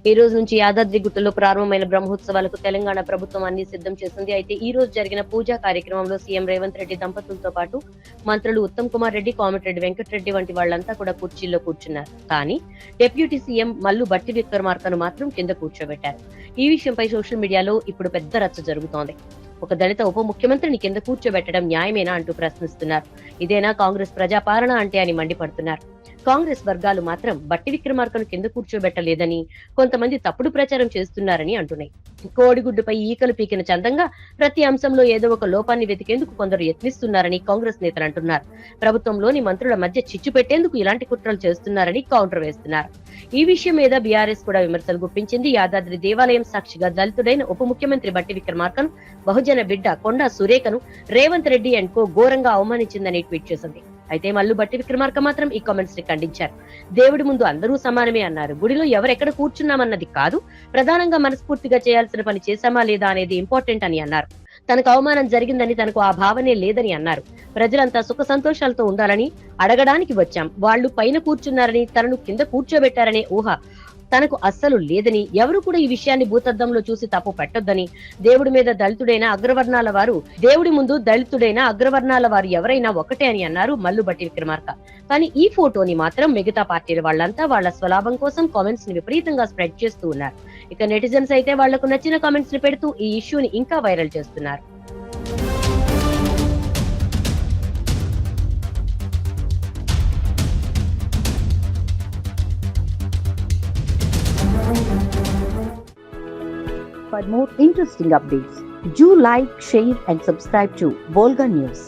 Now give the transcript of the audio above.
ఈ రోజు నుంచి యాదాద్రి గుట్టలో ప్రారంభమైన బ్రహ్మోత్సవాలకు తెలంగాణ ప్రభుత్వం అన్ని సిద్ధం చేసింది. అయితే ఈ రోజు జరిగిన పూజా కార్యక్రమంలో సీఎం రేవంత్ రెడ్డి దంపతులతో పాటు మంత్రులు ఉత్తమ్ కుమార్ రెడ్డి, కోమటిరెడ్డి వెంకటరెడ్డి వంటి వాళ్లంతా కూడా కుర్చీల్లో కూర్చున్నారు. కానీ డిప్యూటీ సీఎం మల్లు భట్టి విక్రమార్కను మాత్రం కింద కూర్చోబెట్టారు. ఈ విషయంపై సోషల్ మీడియాలో ఇప్పుడు పెద్ద రచ్చ జరుగుతోంది. ఒక దళిత ఉప ముఖ్యమంత్రిని కింద కూర్చోబెట్టడం న్యాయమేనా అంటూ ప్రశ్నిస్తున్నారు. ఇదేనా కాంగ్రెస్ ప్రజాపాలన అంటే అని మండిపడుతున్నారు. కాంగ్రెస్ వర్గాలు మాత్రం భట్టి విక్రమార్కను కింద కూర్చోబెట్టలేదని, కొంతమంది తప్పుడు ప్రచారం చేస్తున్నారని అంటున్నాయి. కోడిగుడ్డుపై ఈకలు పీకిన చందంగా ప్రతి అంశంలో ఏదో ఒక లోపాన్ని వెతికేందుకు కొందరు యత్నిస్తున్నారని కాంగ్రెస్ నేతలు అంటున్నారు. ప్రభుత్వంలోని మంత్రుల మధ్య చిచ్చు పెట్టేందుకు ఇలాంటి కుట్రలు చేస్తున్నారని కౌంటర్ వేస్తున్నారు. ఈ విషయం మీద బీఆర్ఎస్ కూడా విమర్శలు గుప్పించింది. యాదాద్రి దేవాలయం సాక్షిగా దళితుడైన ఉప ముఖ్యమంత్రి భట్టి విక్రమార్కను, బహుజన బిడ్డ కొండా సురేఖను రేవంత్ రెడ్డి అండ్ కో ఘోరంగా అవమానించిందని ట్వీట్ చేసింది. అయితే మల్లు భట్టి విక్రమార్క మాత్రం ఈ కామెంట్స్ ని ఖండించారు. దేవుడి ముందు అందరూ సమానమే అన్నారు. గుడిలో ఎవరెక్కడ కూర్చున్నామన్నది కాదు, ప్రధానంగా మనస్ఫూర్తిగా చేయాల్సిన పని చేశామా లేదా అనేది ఇంపార్టెంట్ అని అన్నారు. తనకు అవమానం జరిగిందని, తనకు ఆ భావనే లేదని అన్నారు. ప్రజలంతా సుఖ సంతోషాలతో ఉండాలని అడగడానికి వచ్చాం. వాళ్లు పైన కూర్చున్నారని, తనను కింద కూర్చోబెట్టారనే ఊహ తనకు అస్సలు లేదని, ఎవరు కూడా ఈ విషయాన్ని భూతద్దంలో చూసి తప్పు పెట్టొద్దని, దేవుడి మీద దళితుడైన అగ్రవర్ణాల వారు, దేవుడి ముందు దళితుడైన అగ్రవర్ణాల వారు ఎవరైనా ఒకటే అని అన్నారు మల్లు భట్టి విక్రమార్క. కానీ ఈ ఫోటోని మాత్రం మిగతా పార్టీల వాళ్ళంతా వాళ్ళ స్వలాభం కోసం కామెంట్స్ ని విపరీతంగా స్ప్రెడ్ చేస్తూ ఉన్నారు. ఇక నెటిజన్స్ అయితే వాళ్లకు నచ్చిన కామెంట్స్ ని పెడుతూ ఈ ఇష్యూని ఇంకా వైరల్ చేస్తున్నారు. For more interesting updates, do like, share and subscribe to Volga News.